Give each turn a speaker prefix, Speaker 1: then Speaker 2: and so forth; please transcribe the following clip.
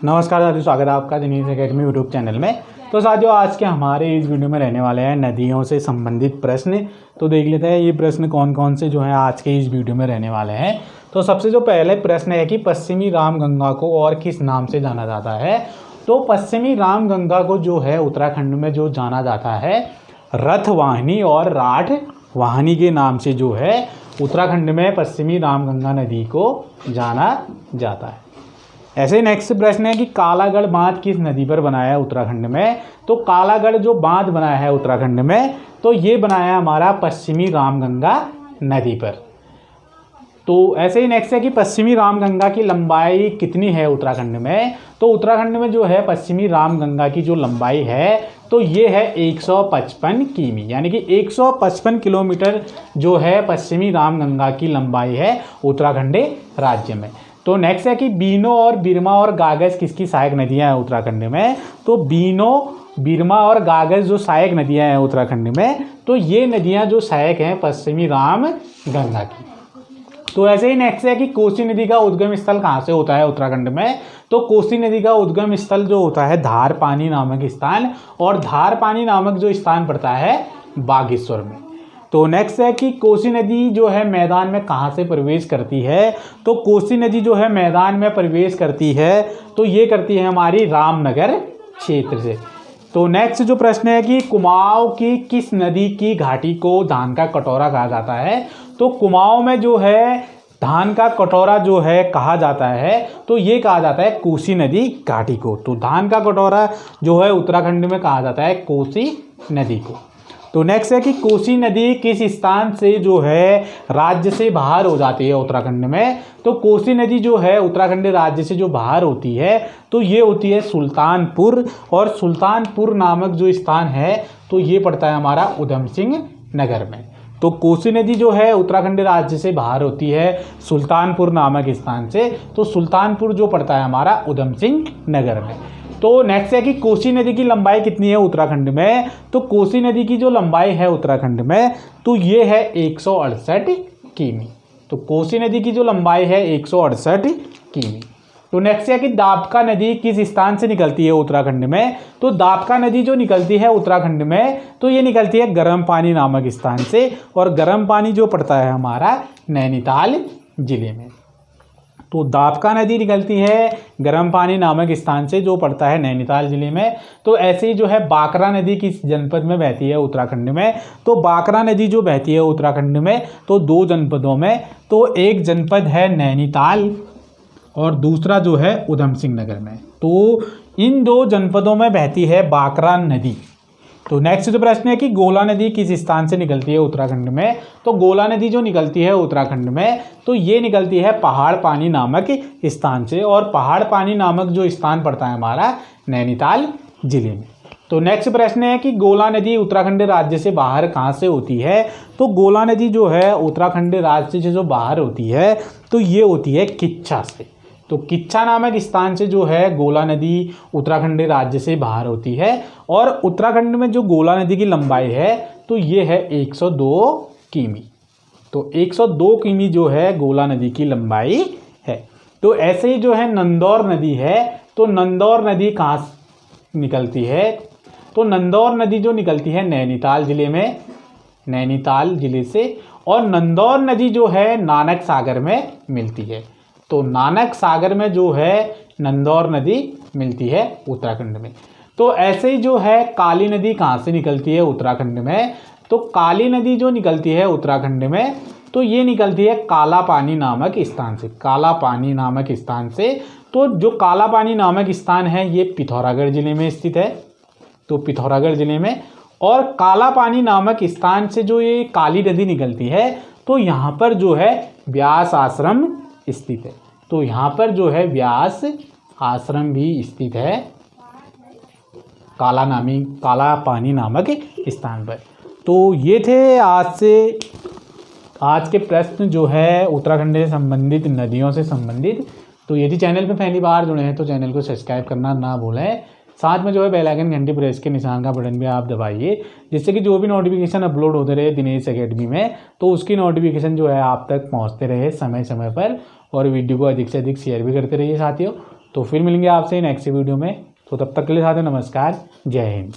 Speaker 1: नमस्कार साथियों, स्वागत है आपका दिनेश एकेडमी यूट्यूब चैनल में। तो साथियों, आज के हमारे इस वीडियो में रहने वाले हैं नदियों से संबंधित प्रश्न। तो देख लेते हैं ये प्रश्न कौन कौन से जो है आज के इस वीडियो में रहने वाले हैं। तो सबसे जो पहले प्रश्न है कि पश्चिमी रामगंगा को और किस नाम से जाना जाता है। तो पश्चिमी रामगंगा को जो है उत्तराखंड में जो जाना जाता है रथवाहिनी और राठ वाहिनी के नाम से जो है उत्तराखंड में पश्चिमी रामगंगा नदी को जाना जाता है। ऐसे ही नेक्स्ट प्रश्न है कि कालागढ़ बांध किस नदी पर बनाया है उत्तराखंड में। तो कालागढ़ जो बांध बनाया है उत्तराखंड में तो ये बनाया है हमारा पश्चिमी रामगंगा नदी पर। तो ऐसे ही नेक्स्ट है कि पश्चिमी रामगंगा की लंबाई कितनी है उत्तराखंड में। तो उत्तराखंड में जो है पश्चिमी रामगंगा की जो लंबाई है तो ये है 155 किमी, यानी कि 155 किलोमीटर जो है पश्चिमी रामगंगा की लंबाई है उत्तराखंड राज्य में। तो नेक्स्ट है कि बीनो और बिरमा और गागज किसकी सहायक नदियां हैं उत्तराखंड में। तो बीनो, बिरमा और गागज जो सहायक नदियां हैं उत्तराखंड में तो ये नदियां जो सहायक हैं पश्चिमी रामगंगा की। तो ऐसे ही नेक्स्ट है कि कोसी नदी का उद्गम स्थल कहाँ से होता है उत्तराखंड में। तो कोसी नदी का उद्गम स्थल जो होता है धारपानी नामक स्थान, और धारपानी नामक जो स्थान पड़ता है बागेश्वर में। तो नेक्स्ट है कि कोसी नदी जो है मैदान में कहाँ से प्रवेश करती है। तो कोसी नदी जो है मैदान में प्रवेश करती है तो ये करती है हमारी रामनगर क्षेत्र से। तो नेक्स्ट जो प्रश्न है कि कुमाऊं की किस नदी की घाटी को धान का कटोरा कहा जाता है। तो कुमाऊं में जो है धान का कटोरा जो है कहा जाता है तो ये कहा जाता है कोसी नदी घाटी को। तो धान का कटोरा जो है उत्तराखंड में कहा जाता है कोसी नदी को। तो नेक्स्ट है कि कोसी नदी किस स्थान से जो है राज्य से बाहर हो जाती है उत्तराखंड में। तो कोसी नदी जो है उत्तराखंड राज्य से जो बाहर होती है तो ये होती है सुल्तानपुर, और सुल्तानपुर नामक जो स्थान है तो ये पड़ता है हमारा उधम सिंह नगर में। तो कोसी नदी जो है उत्तराखंड राज्य से बाहर होती है सुल्तानपुर नामक स्थान से, तो सुल्तानपुर जो पड़ता है हमारा उधम सिंह नगर में। तो नेक्स्ट है कि कोसी नदी की लंबाई कितनी है उत्तराखंड में। तो कोसी नदी की जो लंबाई है उत्तराखंड में तो ये है 168 किमी। तो कोसी नदी की जो लंबाई है 168 किमी। तो नेक्स्ट है कि दाबका नदी किस स्थान से निकलती है उत्तराखंड में। तो दाबका नदी जो निकलती है उत्तराखंड में तो ये निकलती है गर्म पानी नामक स्थान से, और गर्म पानी जो पड़ता है हमारा नैनीताल जिले में। तो दाबका नदी निकलती है गर्म पानी नामक स्थान से जो पड़ता है नैनीताल जिले में। तो ऐसे ही जो है बाकरा नदी किस जनपद में बहती है उत्तराखंड में। तो बाकरा नदी जो बहती है उत्तराखंड में तो दो जनपदों में, तो एक जनपद है नैनीताल और दूसरा जो है उधम सिंह नगर में। तो इन दो जनपदों में बहती है बाकरा नदी। तो नेक्स्ट जो प्रश्न है कि गोला नदी किस स्थान से निकलती है उत्तराखंड में। तो गोला नदी जो निकलती है उत्तराखंड में तो ये निकलती है पहाड़ पानी नामक स्थान से, और पहाड़ पानी नामक जो स्थान पड़ता है हमारा नैनीताल जिले में। तो नेक्स्ट प्रश्न है कि गोला नदी उत्तराखंड राज्य से बाहर कहाँ से होती है। तो गोला नदी जो है उत्तराखंड राज्य से जो बाहर होती है तो ये होती है किच्छा से। तो किच्छा नामक स्थान से जो है गोला नदी उत्तराखंड राज्य से बाहर होती है, और उत्तराखंड में जो गोला नदी की लंबाई है तो ये है 102 किमी। तो 102 किमी जो है गोला नदी की लंबाई है। तो ऐसे ही जो है नंदौर नदी है, तो नंदौर नदी कहाँ निकलती है। तो नंदौर नदी जो निकलती है नैनीताल जिले में, नैनीताल जिले से, और नंदौर नदी जो है नानक सागर में मिलती है। तो नानक सागर में जो है नंदौर नदी मिलती है उत्तराखंड में। तो ऐसे ही जो है काली नदी कहाँ से निकलती है उत्तराखंड में। तो काली नदी जो निकलती है उत्तराखंड में तो ये निकलती है काला पानी नामक स्थान से, काला पानी नामक स्थान से। तो जो काला पानी नामक स्थान है ये पिथौरागढ़ जिले में स्थित है। तो पिथौरागढ़ जिले में, और काला पानी नामक स्थान से जो ये काली नदी निकलती है तो यहाँ पर जो है व्यास आश्रम स्थित है। तो यहाँ पर जो है व्यास आश्रम भी स्थित है काला पानी नामक स्थान पर। तो ये थे आज के प्रश्न जो है उत्तराखंड से संबंधित, नदियों से संबंधित। तो यदि चैनल पे पहली बार जुड़े हैं तो चैनल को सब्सक्राइब करना ना भूलें। साथ में जो है बेल आइकन घंटी प्रेस के निशान का बटन भी आप दबाइए, जिससे कि जो भी नोटिफिकेशन अपलोड होते रहे दिनेश एकेडमी में तो उसकी नोटिफिकेशन जो है आप तक पहुंचते रहे समय समय पर। और वीडियो को अधिक से अधिक शेयर भी करते रहिए साथियों। तो फिर मिलेंगे आपसे नेक्स्ट वीडियो में। तो तब तक के लिए साथियों नमस्कार, जय हिंद।